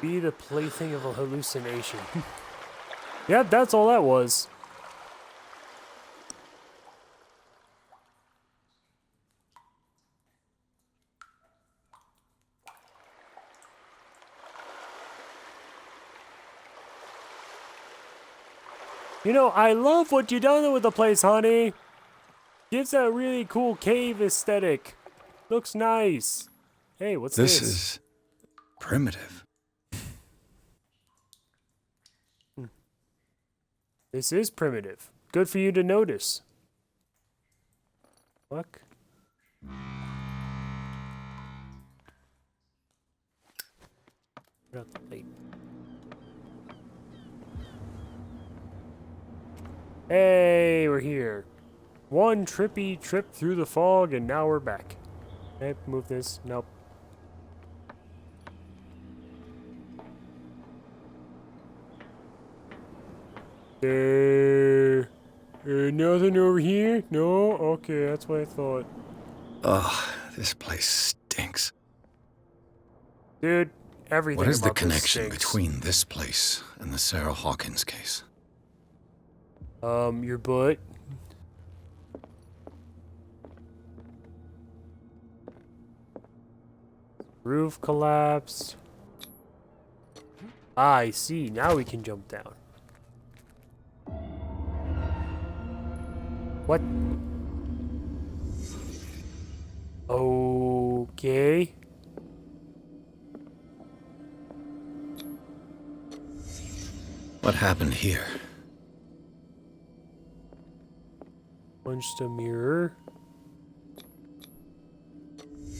Be the plaything of a hallucination. Yep, that's all that was. You know, I love what you done with the place, honey. Gives that really cool cave aesthetic. Looks nice. Hey, what's this? This is primitive. This is primitive. Good for you to notice. Fuck. Put out the light. Hey, we're here. One trippy trip through the fog, and now we're back. Okay, move this. Nope. Nothing over here? No? Okay, that's what I thought. Ugh, this place stinks. Dude, everything What is the about this connection stinks. between this place and the Sarah Hawkins case? Your butt. Roof collapsed. Ah, I see. Now we can jump down. What? Okay. What happened here? Punched a mirror.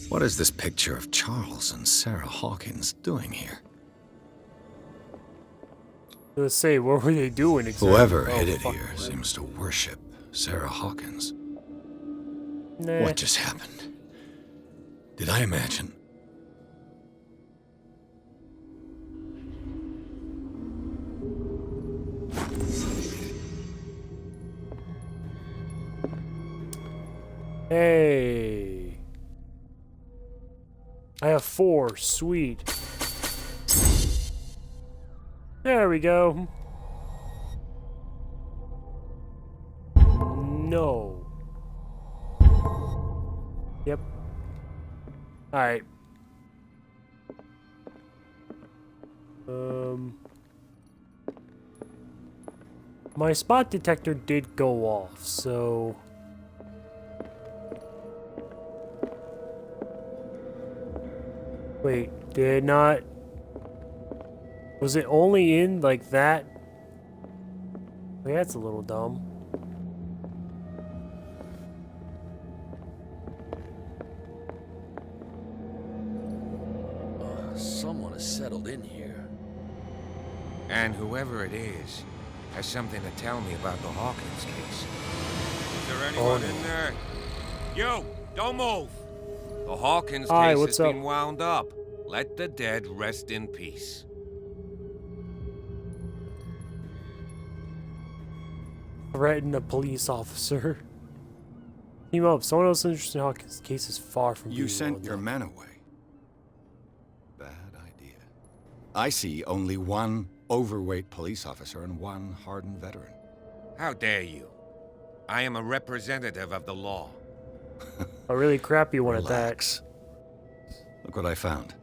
What is this picture of Charles and Sarah Hawkins doing here? Let's say, what were they doing exactly? Whoever Oh, hid it fuck. here seems to worship Sarah Hawkins. Nah. What just happened? Did I imagine? Hey. I have 4. Sweet. There we go. No. Yep. Alright. My spot detector did go off, so... Wait, did it not... Was it only in, like, that? Wait, that's a little dumb. Someone has settled in here. And whoever it is has something to tell me about the Hawkins case. Is there anyone in there? You! Don't move! The Hawkins case has been wound up. Let the dead rest in peace. Threaten a police officer. Team up. Someone else interested in Hawkins' case is far from You sent your men away. Bad idea. I see only one overweight police officer and one hardened veteran. How dare you? I am a representative of the law. A really crappy one at that. Relax. Look what I found.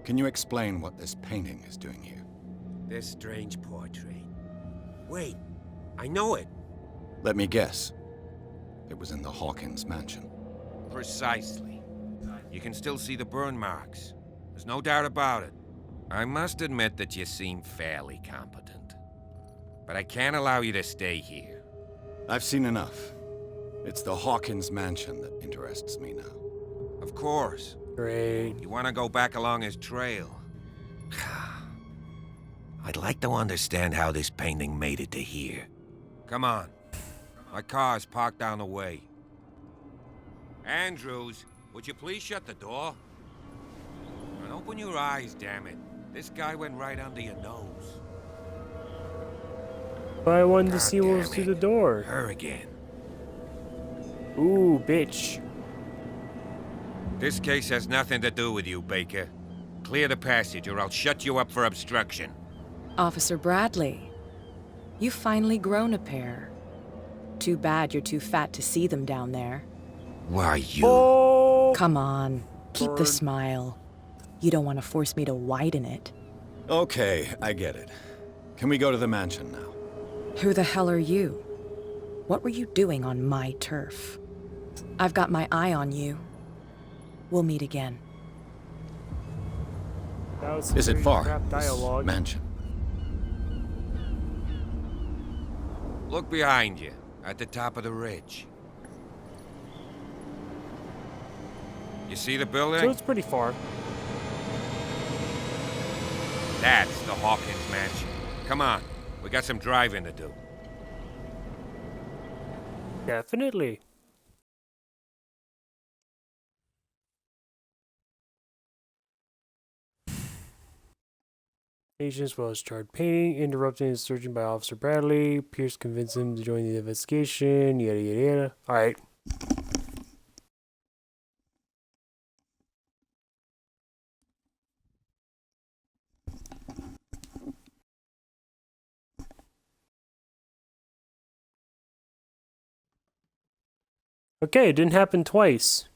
Can you explain what this painting is doing here? This strange portrait. Wait, I know it. Let me guess. It was in the Hawkins mansion. Precisely. You can still see the burn marks. There's no doubt about it. I must admit that you seem fairly competent. But I can't allow you to stay here. I've seen enough. It's the Hawkins mansion that interests me now. Of course. Great. You want to go back along his trail? I'd like to understand how this painting made it to here. Come on. My car's parked down the way. Andrews, would you please shut the door? And open your eyes, damn it. This guy went right under your nose. But I wanted to see what was through the door. Her again. Ooh, bitch. This case has nothing to do with you, Baker. Clear the passage or I'll shut you up for obstruction. Officer Bradley, you've finally grown a pair. Too bad you're too fat to see them down there. Why, you... Come on, keep the smile. You don't want to force me to widen it. Okay, I get it. Can we go to the mansion now? Who the hell are you? What were you doing on my turf? I've got my eye on you. We'll meet again. Is it far, dialogue. this mansion? Look behind you, at the top of the ridge. You see the building? So it's pretty far. That's the Hawkins mansion. Come on, we got some driving to do. Definitely. Agents was charged painting, interrupting and searching by Officer Bradley. Pierce convinced him to join the investigation. Yada yada yada. All right. Okay, it didn't happen twice.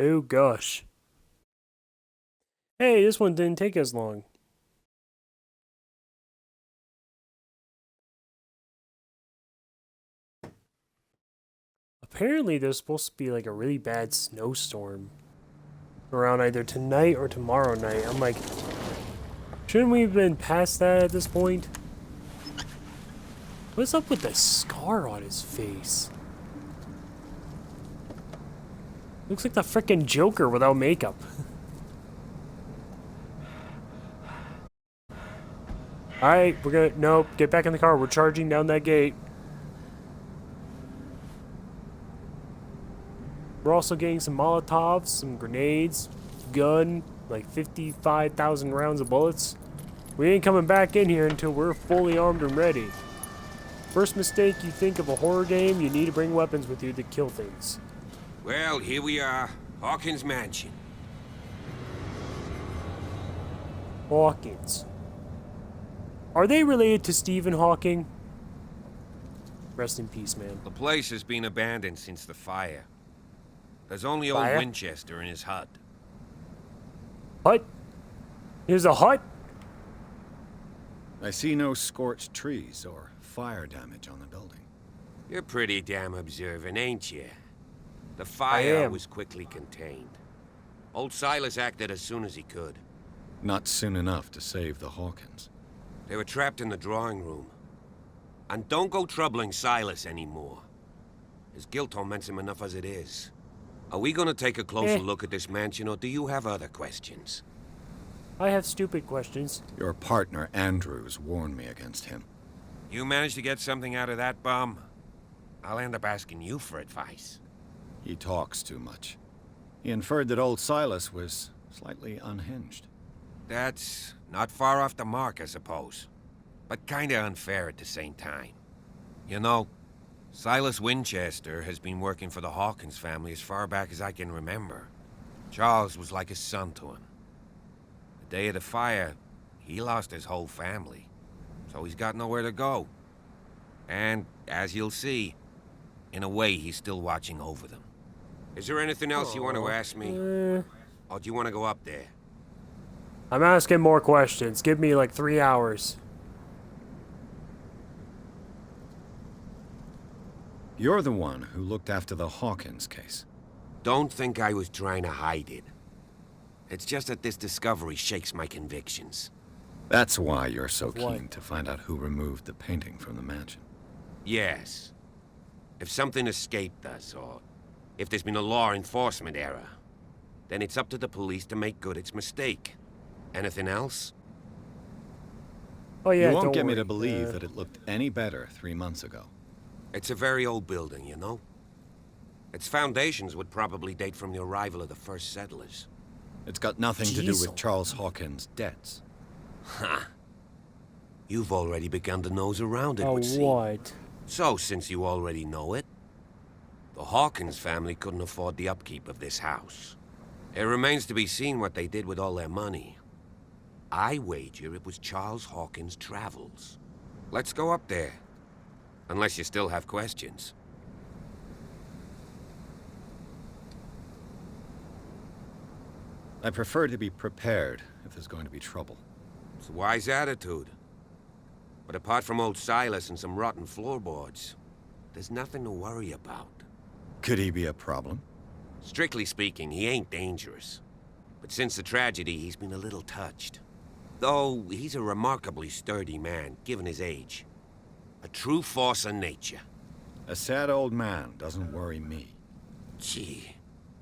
Oh gosh. Hey, this one didn't take as long. Apparently there's supposed to be like a really bad snowstorm around either tonight or tomorrow night. I'm like, shouldn't we have been past that at this point? What's up with the scar on his face? Looks like the frickin' Joker without makeup. Alright, we're gonna... Nope, get back in the car. We're charging down that gate. We're also getting some Molotovs, some grenades, gun, like 55,000 rounds of bullets. We ain't coming back in here until we're fully armed and ready. First mistake you think of a horror game, you need to bring weapons with you to kill things. Well, here we are. Hawkins Mansion. Hawkins. Are they related to Stephen Hawking? Rest in peace, man. The place has been abandoned since the fire. There's only old Fire? Winchester in his hut. Hut? There's a hut? I see no scorched trees or fire damage on the building. You're pretty damn observant, ain't you? The I fire am. was quickly contained. Old Silas acted as soon as he could. Not soon enough to save the Hawkins. They were trapped in the drawing room. And don't go troubling Silas anymore. His guilt torments him enough as it is. Are we gonna take a closer look at this mansion, or do you have other questions? I have stupid questions. Your partner, Andrews, warned me against him. You managed to get something out of that bum? I'll end up asking you for advice. He talks too much. He inferred that old Silas was slightly unhinged. That's not far off the mark, I suppose. But kinda unfair at the same time. You know, Silas Winchester has been working for the Hawkins family as far back as I can remember. Charles was like a son to him. The day of the fire, he lost his whole family. So he's got nowhere to go. And, as you'll see, in a way, he's still watching over them. Is there anything else you want to ask me? Or do you want to go up there? I'm asking more questions. Give me like 3 hours. You're the one who looked after the Hawkins case. Don't think I was trying to hide it. It's just that this discovery shakes my convictions. That's why you're so What? keen to find out who removed the painting from the mansion. Yes. If something escaped us, or if there's been a law enforcement error, then it's up to the police to make good its mistake. Anything else? Oh yeah, you won't don't get me worry. to believe that it looked any better 3 months ago. It's a very old building, you know? Its foundations would probably date from the arrival of the first settlers. It's got nothing to do Jeez. with Charles Hawkins' debts. Ha! You've already begun to nose around it, Oh, would seem. what? So, since you already know it, the Hawkins family couldn't afford the upkeep of this house. It remains to be seen what they did with all their money. I wager it was Charles Hawkins' travels. Let's go up there. Unless you still have questions. I prefer to be prepared if there's going to be trouble. It's a wise attitude. But apart from old Silas and some rotten floorboards, there's nothing to worry about. Could he be a problem? Strictly speaking, he ain't dangerous. But since the tragedy, he's been a little touched. Though, he's a remarkably sturdy man, given his age. A true force of nature. A sad old man doesn't worry me. Gee,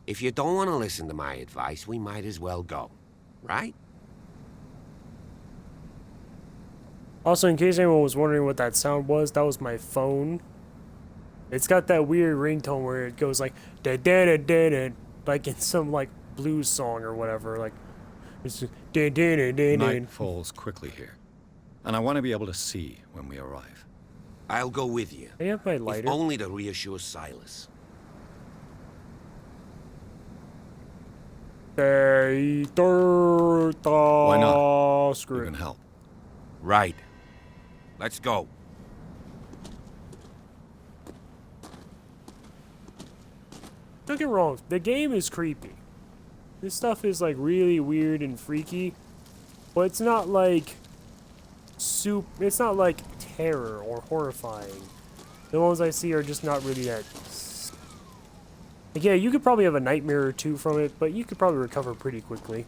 if you don't want to listen to my advice, we might as well go. Right? Also, in case anyone was wondering what that sound was, that was my phone. It's got that weird ringtone where it goes like da da da da da, like in some like blues song or whatever. Like it's just, da da da da da. Night falls quickly here, and I want to be able to see when we arrive. I'll go with you. I have my lighter. If only to reassure Silas. Why not? Screw You it. can help. Right. Let's go. Don't get me wrong, the game is creepy. This stuff is like really weird and freaky, but it's not like it's not like terror or horrifying. The ones I see are just not really that. Like, yeah, you could probably have a nightmare or two from it, but you could probably recover pretty quickly.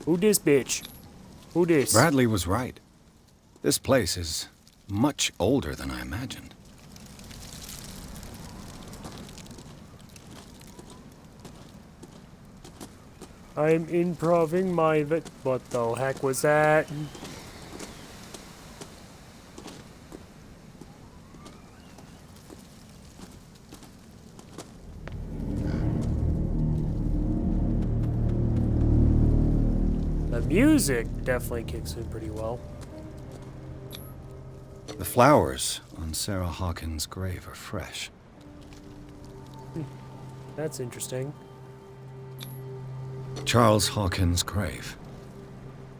Who this bitch? Who this? Bradley was right. This place is much older than I imagined. I'm improving my what the heck was that? The music definitely kicks in pretty well. The flowers on Sarah Hawkins' grave are fresh. That's interesting. Charles Hawkins' grave.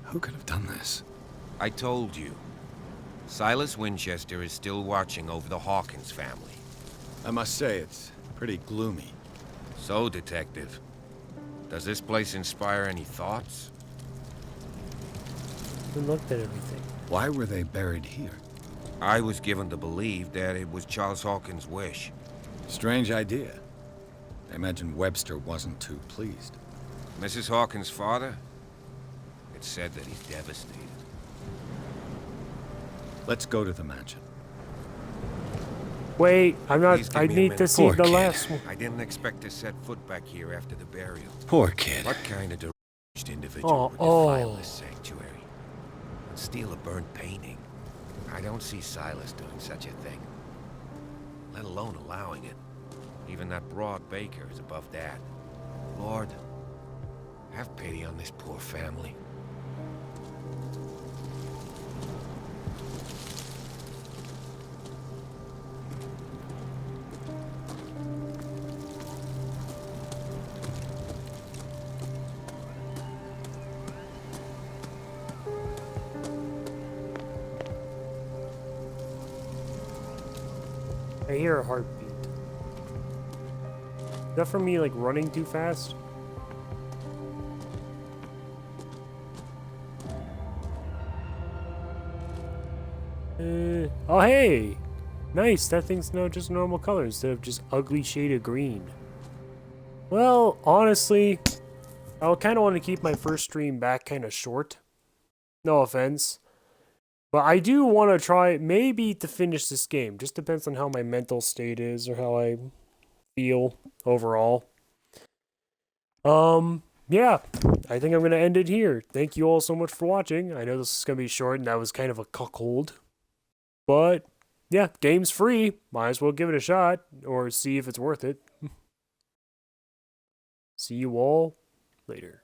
Who could have done this? I told you. Silas Winchester is still watching over the Hawkins family. I must say, it's pretty gloomy. So, Detective, does this place inspire any thoughts? We looked at everything. Why were they buried here? I was given to believe that it was Charles Hawkins' wish. Strange idea. I imagine Webster wasn't too pleased. Mrs. Hawkins' father? It's said that he's devastated. Let's go to the mansion. Wait, I'm not. Please give I me a need to minute. see Poor the kid. last one. I didn't expect to set foot back here after the burial. Poor kid. What kind of deranged individual would defile this sanctuary and steal a burnt painting? I don't see Silas doing such a thing, let alone allowing it. Even that broad baker is above that. Lord, have pity on this poor family. I hear a heartbeat. Is that from me, like, running too fast? Oh, hey! Nice, that thing's now just normal color instead of just ugly shade of green. Well, honestly, I kind of want to keep my first stream back kind of short. No offense. But I do want to try, maybe, to finish this game. Just depends on how my mental state is or how I feel overall. Yeah, I think I'm going to end it here. Thank you all so much for watching. I know this is going to be short and that was kind of a cuckold. But, yeah, game's free. Might as well give it a shot or see if it's worth it. See you all later.